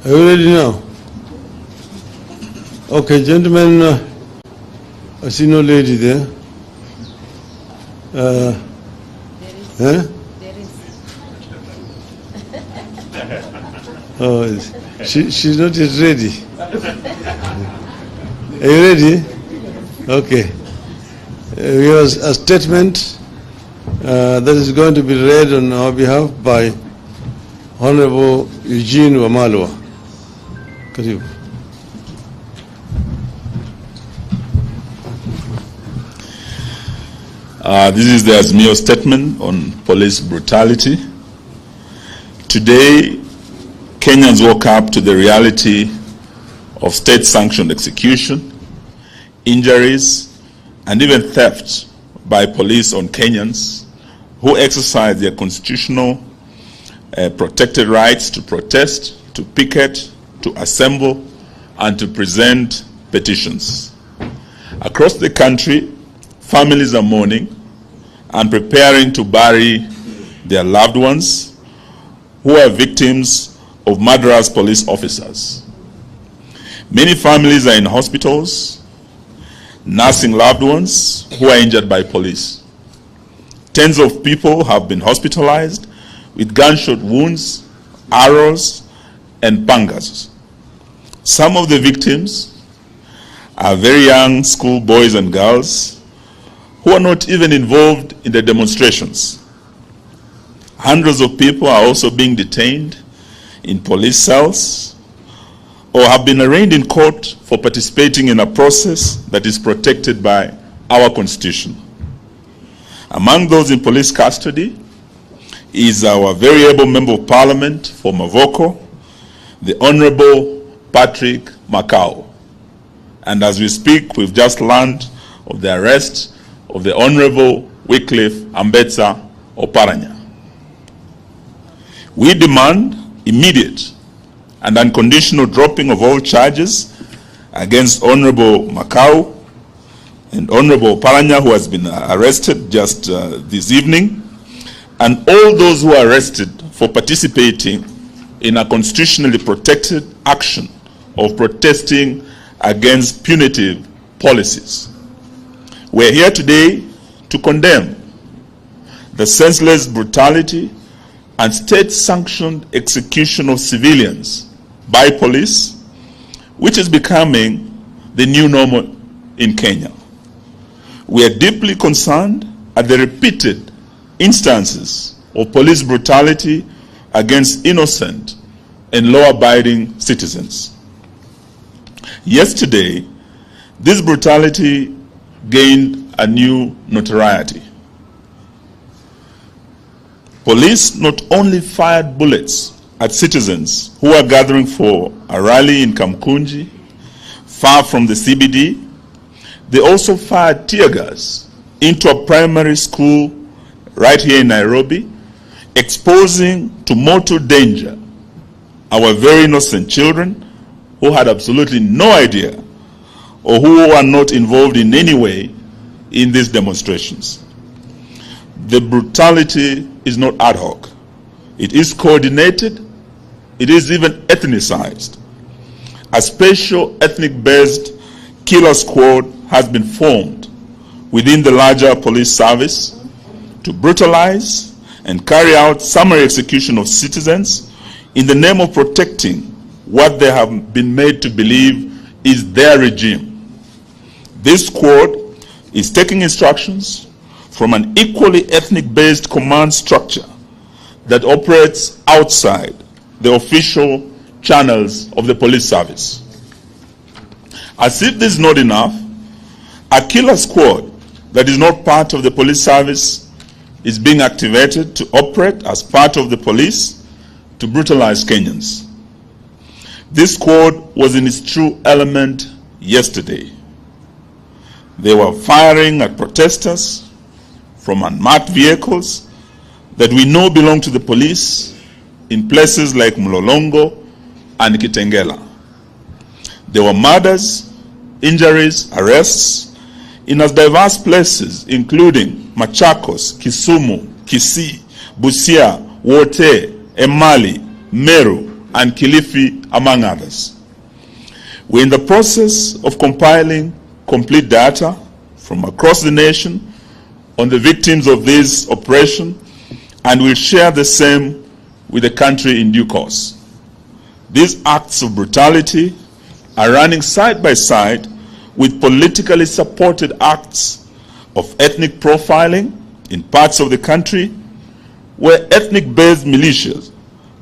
Are you ready now? Okay, gentlemen, I see no lady there. There is. Oh, she's not yet ready. Are you ready? Okay. We have a statement that is going to be read on our behalf by Honorable Eugene Wamalwa. Karibu. This is the Azimio statement on police brutality. Today, Kenyans woke up to the reality of state-sanctioned execution, injuries, and even theft by police on Kenyans who exercise their constitutional protected rights to protest, to picket, to assemble, and to present petitions. Across the country, families are mourning and preparing to bury their loved ones who are victims of murderous police officers. Many families are in hospitals, nursing loved ones who are injured by police. Tens of people have been hospitalized with gunshot wounds, arrows, and pangas. Some of the victims are very young school boys and girls who are not even involved in the demonstrations. Hundreds of people are also being detained in police cells or have been arraigned in court for participating in a process that is protected by our Constitution. Among those in police custody is our very able Member of Parliament for Mavoko, the Honorable Patrick Makau. And as we speak, we've just learned of the arrest of the Honorable Wycliffe Ambetsa Oparanya. We demand immediate and unconditional dropping of all charges against Honorable Makau and Honorable Oparanya, who has been arrested just this evening, and all those who are arrested for participating in a constitutionally protected action of protesting against punitive policies. We're here today to condemn the senseless brutality and state-sanctioned execution of civilians by police, which is becoming the new normal in Kenya. We are deeply concerned at the repeated instances of police brutality against innocent and law-abiding citizens. Yesterday, this brutality gained a new notoriety. Police not only fired bullets at citizens who are gathering for a rally in Kamkunji, far from the CBD, they also fired tear gas into a primary school right here in Nairobi, exposing to mortal danger our very innocent children who had absolutely no idea or who are not involved in any way in these demonstrations. The brutality is not ad hoc. It is coordinated. It is even ethnicized. A special ethnic-based killer squad has been formed within the larger police service to brutalize and carry out summary execution of citizens in the name of protecting what they have been made to believe is their regime. This squad is taking instructions from an equally ethnic-based command structure that operates outside the official channels of the police service. As if this is not enough, a killer squad that is not part of the police service is being activated to operate as part of the police to brutalize Kenyans. This squad was in its true element yesterday. They were firing at protesters from unmarked vehicles that we know belong to the police in places like Mlolongo and Kitengela. There were murders, injuries, arrests in as diverse places including Machakos, Kisumu, Kisii, Busia, Wote, Emali, Meru, and Kilifi, among others. We're in the process of compiling complete data from across the nation on the victims of this oppression, and we'll share the same with the country in due course. These acts of brutality are running side by side with politically supported acts of ethnic profiling in parts of the country where ethnic-based militias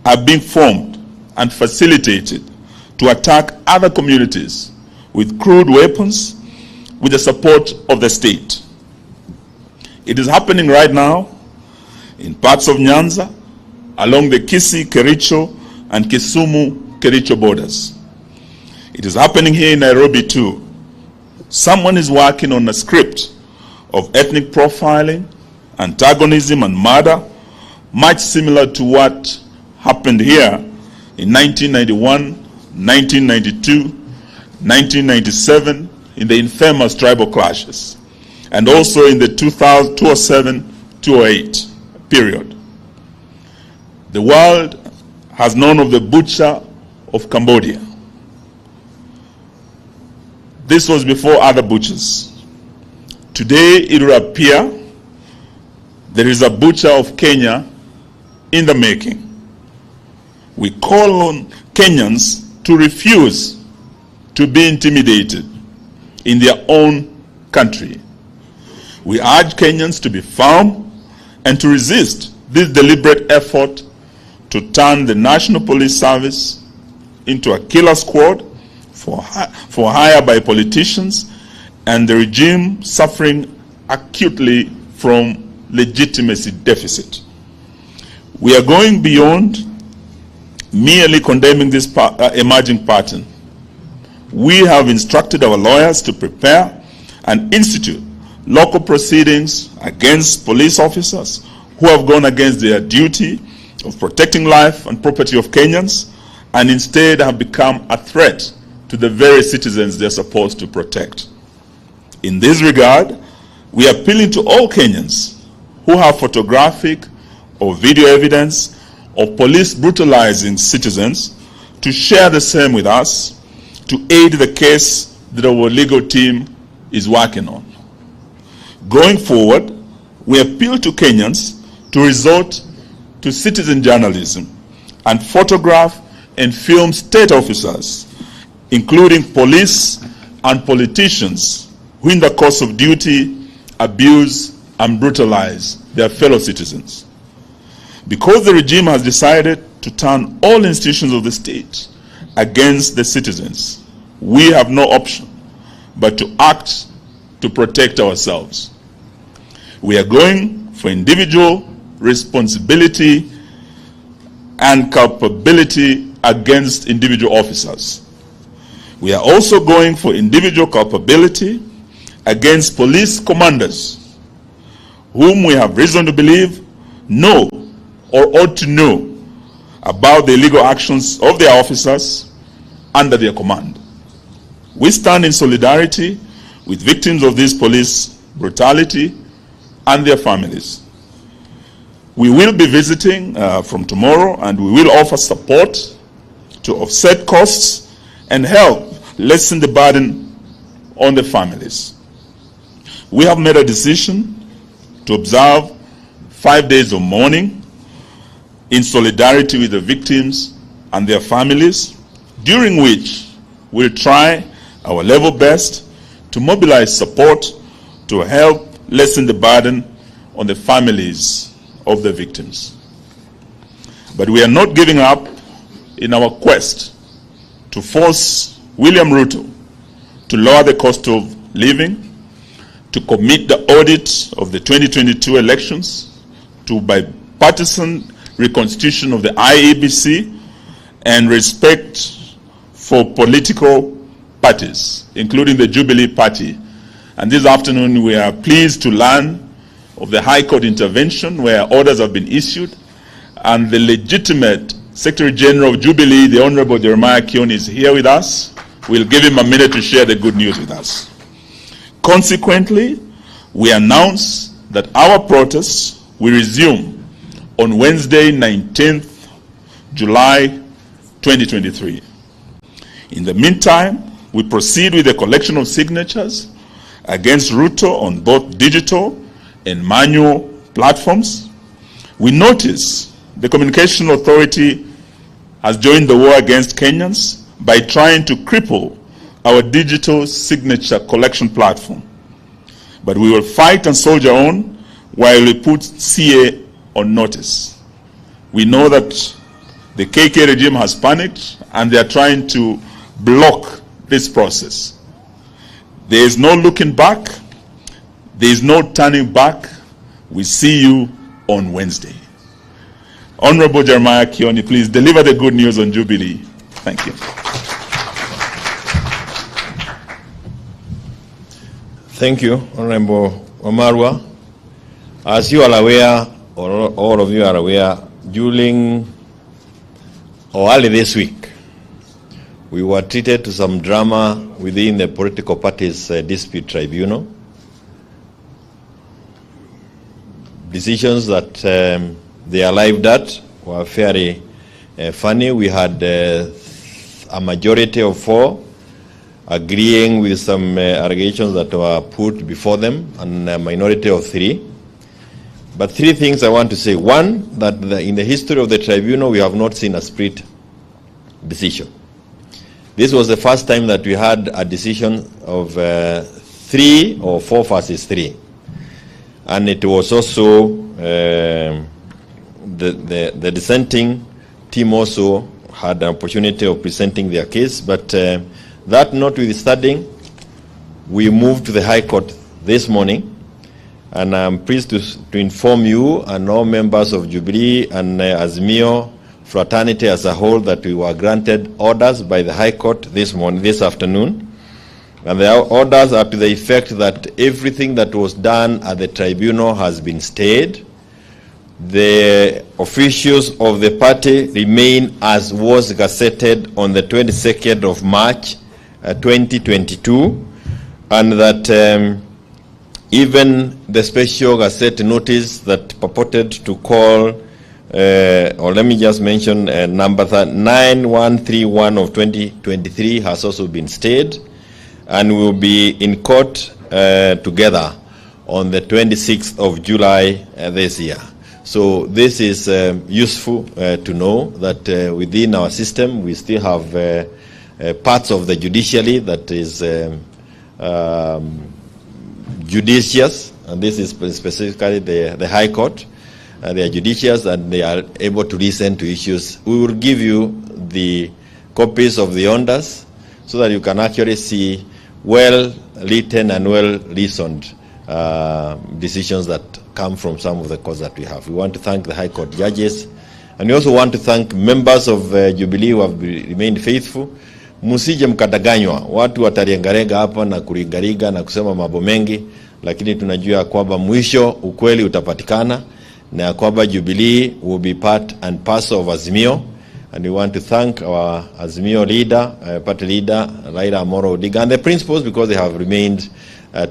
are being formed and facilitated to attack other communities with crude weapons with the support of the state. It is happening right now in parts of Nyanza, along the Kisii-Kericho and Kisumu-Kericho borders. It is happening here in Nairobi too. Someone is working on a script of ethnic profiling, antagonism, and murder, much similar to what happened here in 1991, 1992, 1997, in the infamous tribal clashes, and also in the 2007-2008 period. The world has known of the butcher of Cambodia. This was before other butchers. Today, it will appear there is a butcher of Kenya in the making. We call on Kenyans to refuse to be intimidated in their own country. We urge Kenyans to be firm and to resist this deliberate effort to turn the National Police Service into a killer squad for hire by politicians, and the regime suffering acutely from legitimacy deficit. We are going beyond merely condemning this emerging pattern. We have instructed our lawyers to prepare and institute local proceedings against police officers who have gone against their duty of protecting life and property of Kenyans and instead have become a threat to the very citizens they're supposed to protect. In this regard, we are appealing to all Kenyans who have photographic or video evidence of police brutalizing citizens to share the same with us to aid the case that our legal team is working on. Going forward, we appeal to Kenyans to resort to citizen journalism and photograph and film state officers, including police and politicians who in the course of duty abuse and brutalize their fellow citizens. Because the regime has decided to turn all institutions of the state against the citizens, we have no option but to act to protect ourselves. We are going for individual responsibility and culpability against individual officers. We are also going for individual culpability against police commanders whom we have reason to believe know or ought to know about the illegal actions of their officers under their command. We stand in solidarity with victims of this police brutality and their families. We will be visiting from tomorrow, and we will offer support to offset costs and help lessen the burden on the families. We have made a decision to observe 5 days of mourning in solidarity with the victims and their families, during which we'll try our level best to mobilize support to help lessen the burden on the families of the victims. But we are not giving up in our quest to force William Ruto to lower the cost of living, to commit the audit of the 2022 elections, to bipartisan reconstitution of the IEBC, and respect for political parties, including the Jubilee Party. And this afternoon we are pleased to learn of the High Court intervention where orders have been issued, and the legitimate Secretary General of Jubilee, the Honorable Jeremiah Kion, is here with us. We'll give him a minute to share the good news with us. Consequently, we announce that our protests will resume on Wednesday, 19th July 2023. In the meantime, we proceed with the collection of signatures against RUTO on both digital and manual platforms. We notice the Communication Authority has joined the war against Kenyans by trying to cripple our digital signature collection platform. But we will fight and soldier on while we put CA on notice. We know that the KK regime has panicked and they are trying to block this process. There is no looking back. There is no turning back. We see you on Wednesday. Honorable Jeremiah Kioni, please deliver the good news on Jubilee. Thank you. Thank you, Honorable Omarwa. As you are aware, or all of you are aware, during or early this week, we were treated to some drama within the political parties' dispute tribunal. Decisions that they arrived at were very funny. We had a majority of 4 agreeing with some allegations that were put before them, and a minority of 3. But 3 things I want to say. One, that in the history of the tribunal, we have not seen a split decision. This was the first time that we had a decision of 3 or 4 versus 3. And it was also, the dissenting team also had an opportunity of presenting their case. But that notwithstanding, we moved to the High Court this morning. And I'm pleased to inform you and all members of Jubilee and Azimio fraternity as a whole that we were granted orders by the High Court this afternoon. And the orders are to the effect that everything that was done at the tribunal has been stayed. The officials of the party remain as was gazetted on the 22nd of March 2022, and that even the special gazette notice that purported to call, or let me just mention number 9131 of 2023 has also been stayed, and will be in court together on the 26th of July this year. So this is useful to know that within our system we still have parts of the judiciary that is judicious, and this is specifically the High Court. They are judicious and they are able to listen to issues. We will give you the copies of the orders so that you can actually see well-written and well-reasoned decisions that come from some of the courts that we have. We want to thank the High Court judges, and we also want to thank members of Jubilee who have remained faithful. Musije mkadanganywa, watu wataliengarega hapa na kuringariga na kusema mambo mengi, lakini tunajua kwamba mwisho ukweli utapatikana na kwamba Jubilee will be part and parcel of Azimio. And we want to thank our Azimio leader, party leader, Raila Odinga, and the principals, because they have remained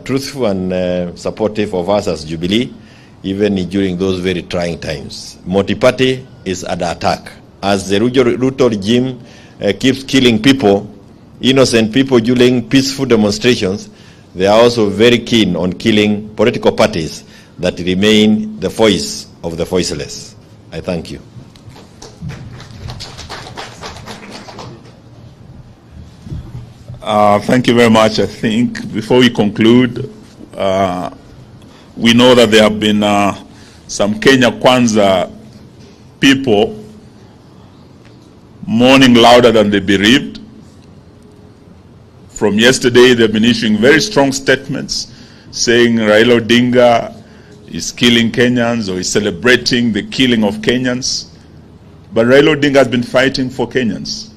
truthful and supportive of us as Jubilee, even during those very trying times. Multi-party is under attack. As the RUTO regime keeps killing people, innocent people during peaceful demonstrations, they are also very keen on killing political parties that remain the voice of the voiceless. I thank you. Thank you very much. I think before we conclude, we know that there have been some Kenya Kwanza people mourning louder than the bereaved. From yesterday, they've been issuing very strong statements saying Raila Odinga is killing Kenyans or is celebrating the killing of Kenyans. But Raila Odinga has been fighting for Kenyans.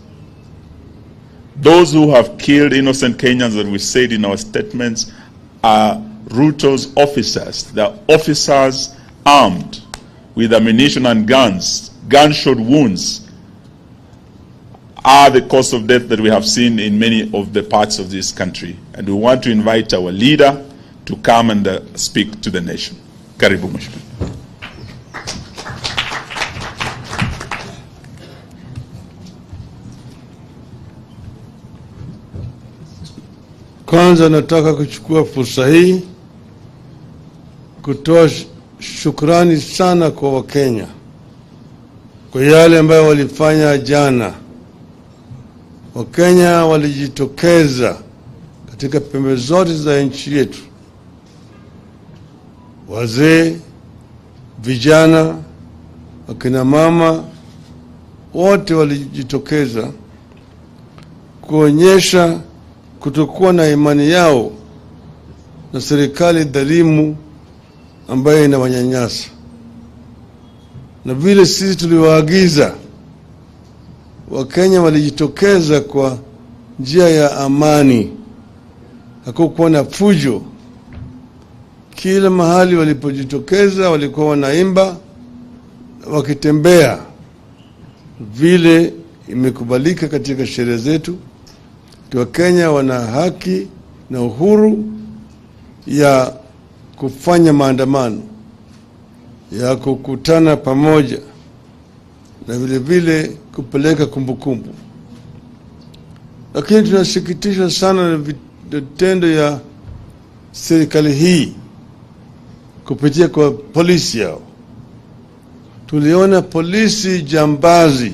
Those who have killed innocent Kenyans, that we said in our statements, are RUTO's officers. They are officers armed with ammunition and guns. Gunshot wounds are the cause of death that we have seen in many of the parts of this country. And we want to invite our leader to come and speak to the nation. Karibu Mheshimiwa. Kwanza nataka kuchukua fursa hii kutoa shukrani sana kwa Wakenya kwa yale ambayo walifanya jana. Wakenya walijitokeza katika pembe zote za nchi yetu, wazee, vijana, akina mama, wote walijitokeza kuonyesha kutokuwa na imani yao na serikali dhalimu ambayo inawanyanyasa. Na vile sisi tuliwaagiza, Wakenya walijitokeza kwa njia ya amani. Hakukuwa na fujo. Kila mahali walipojitokeza walikuwa wanaimba, wakitembea vile imekubalika katika sheria zetu. Wakenya wana haki na uhuru ya kufanya maandamano, ya kukutana pamoja, na vile vile kupeleka kumbukumbu. Lakini tunasikitishwa sana na vitendo ya serikali hii kupitia kwa polisi yao. Tuliona polisi jambazi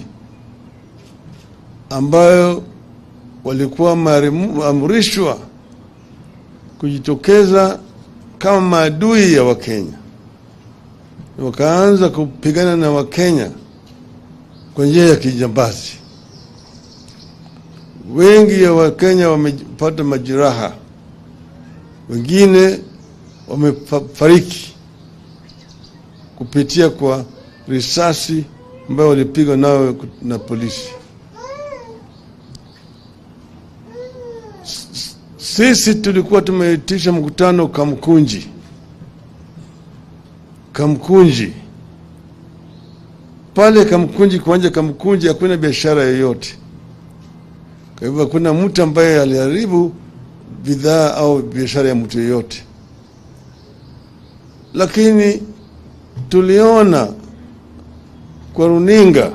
ambayo walikuwa maamrishwa kujitokeza kama maadui ya Wakenya. Wakaanza kupigana na Wakenya kwa njia ya kijambazi. Wengi ya Wakenya wamepata majeraha, wengine wamefariki kupitia kwa risasi ambayo walipigwa nao na polisi. Sisi tulikuwa tumeitisha mkutano Kamkunji. Pale Kamkunji, kuanja Kamkunji, hakuna biashara yoyote. Kwa hivyo hakuna mtu ambaye aliharibu bidhaa au biashara ya mtu yoyote. Lakini tuliona kwa runinga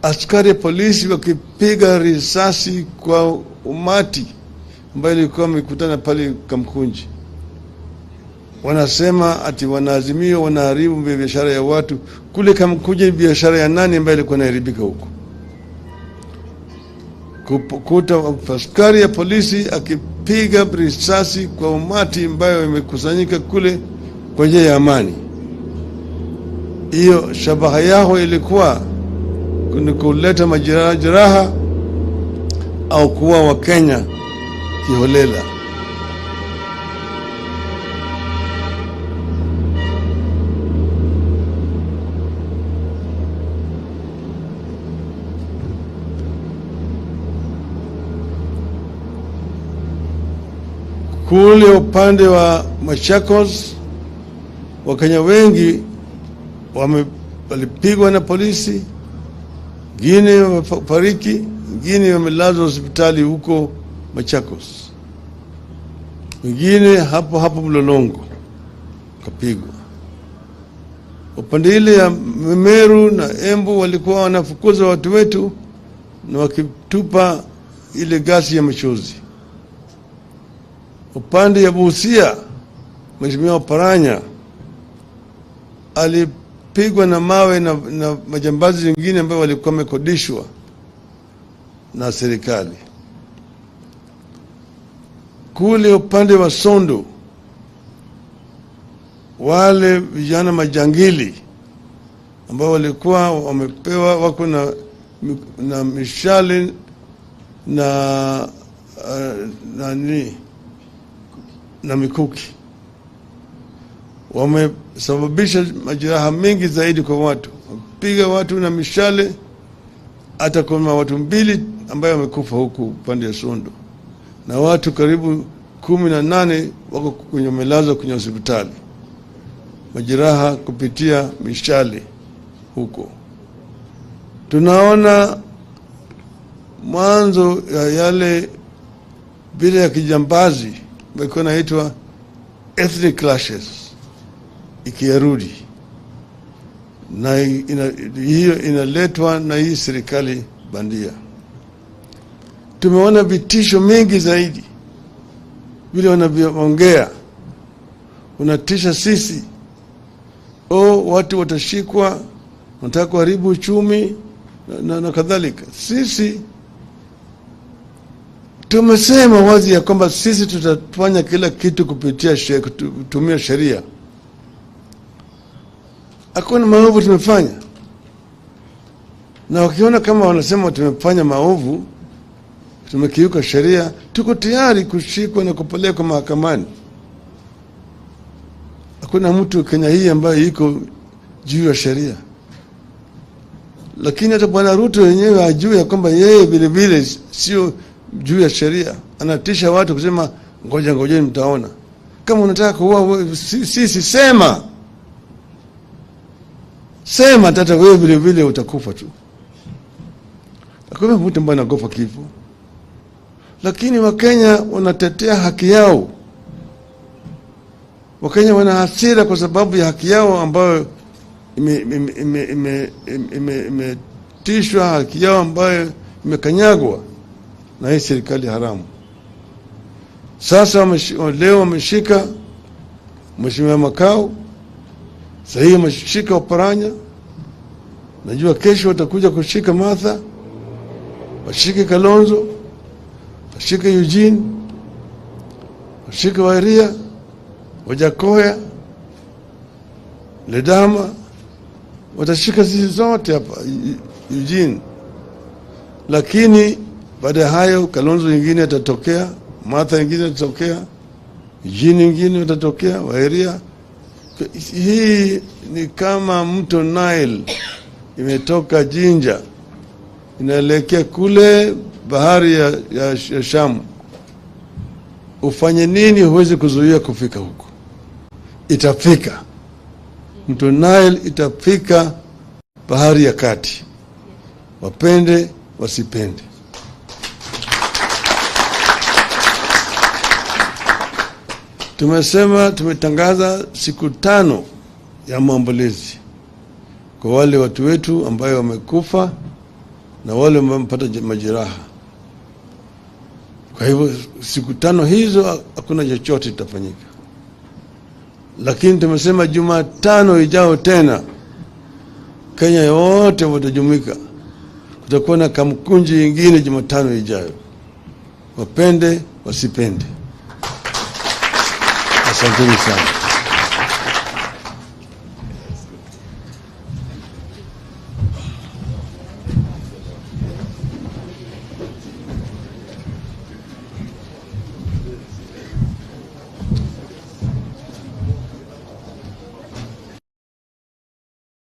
askari polisi wakipiga risasi kwa umati ambayo ilikuwa mikutana pale Kamkunji. Wanasema ati wanaazimio wanaharibu biashara ya watu. Kule Kamkunji biashara ya nani ambayo ilikuwa inaharibika huko? Kukuta askari ya polisi akipiga risasi kwa umati ambayo imekusanyika kule kwa njia ya amani. Hiyo shabaha yao ilikuwa kuleta majeraha au kuwa Wakenya kiholela. Kule upande wa Machakos, Wakenya wengi walipigwa na polisi, wengine wamefariki, wengine wamelazwa hospitali huko Machakos, wengine hapo Mlolongo kapigwa. Upande ile ya Meru na Embu walikuwa wanafukuza watu wetu na wakitupa ile gasi ya machozi. Upande ya Busia, Mheshimiwa Paranya alipigwa na mawe na majambazi wengine ambao walikuwa wamekodishwa na serikali. Kule upande wa Sondu, wale vijana majangili ambao walikuwa wamepewa wako na mishale na mikuki, wamesababisha majeraha mengi zaidi kwa watu. Wapiga watu na mishale, hata kuna watu 2 ambao wamekufa huku upande ya Sondu, na watu karibu 18 wako kwenye melazwa kwenye hospitali, majeraha kupitia mishale huko. Tunaona mwanzo ya yale bila ya kijambazi ilikuwa inaitwa ethnic clashes ikirudi, na hiyo inaletwa na hii serikali bandia. Tumeona vitisho mengi zaidi vile wanavyoongea unatisha sisi. Watu watashikwa, wanataka kuharibu uchumi na kadhalika. Sisi tumesema wazi ya kwamba sisi tutafanya kila kitu kutumia sheria. Hakuna maovu tumefanya, na wakiona kama wanasema tumefanya maovu, tumekiuka sheria, tuko tayari kushikwa na kupelekwa mahakamani. Hakuna mtu Kenya hii ambaye iko juu ya sheria. Lakini hata Bwana Ruto yenyewe ajue ya kwamba yeye vile vile sio juu ya sheria. Anatisha watu kusema ngoja mtaona. Kama unataka kuua sisi sema hata wewe vile vile utakufa tu. Hakuna mtu ambaye anagopa kifo. Lakini Wakenya wanatetea haki yao. Wakenya wana hasira kwa sababu ya haki yao ambayo imetishwa, haki yao ambayo imekanyagwa na hii serikali haramu. Sasa leo wameshika Mheshimiwa Makau, sahii wameshika Oparanya. Najua kesho watakuja kushika Martha, washike Kalonzo, washike Eugene, washike Wairia, Wajakoya, Ledama, watashika sisi zote hapa Eugene. Lakini baada ya hayo Kalonzo nyingine atatokea, Martha nyingine atatokea, Eugene nyingine atatokea, Wairia. Hii ni kama mto Nile imetoka Jinja inaelekea kule bahari ya Shamu. Ufanye nini huwezi kuzuia kufika huko? Itafika. Mto Nile itafika bahari ya kati. Wapende wasipende. Tumetangaza siku 5 ya maombolezi kwa wale watu wetu ambao wamekufa na wale ambao wamepata majeraha. Kwa hivyo siku 5 hizo hakuna chochote kitafanyika. Lakini tumesema Jumatano ijao tena Kenya yote watajumuika. Kutakuwa na Kamkunji nyingine Jumatano ijayo. Wapende wasipende. Asanteni sana.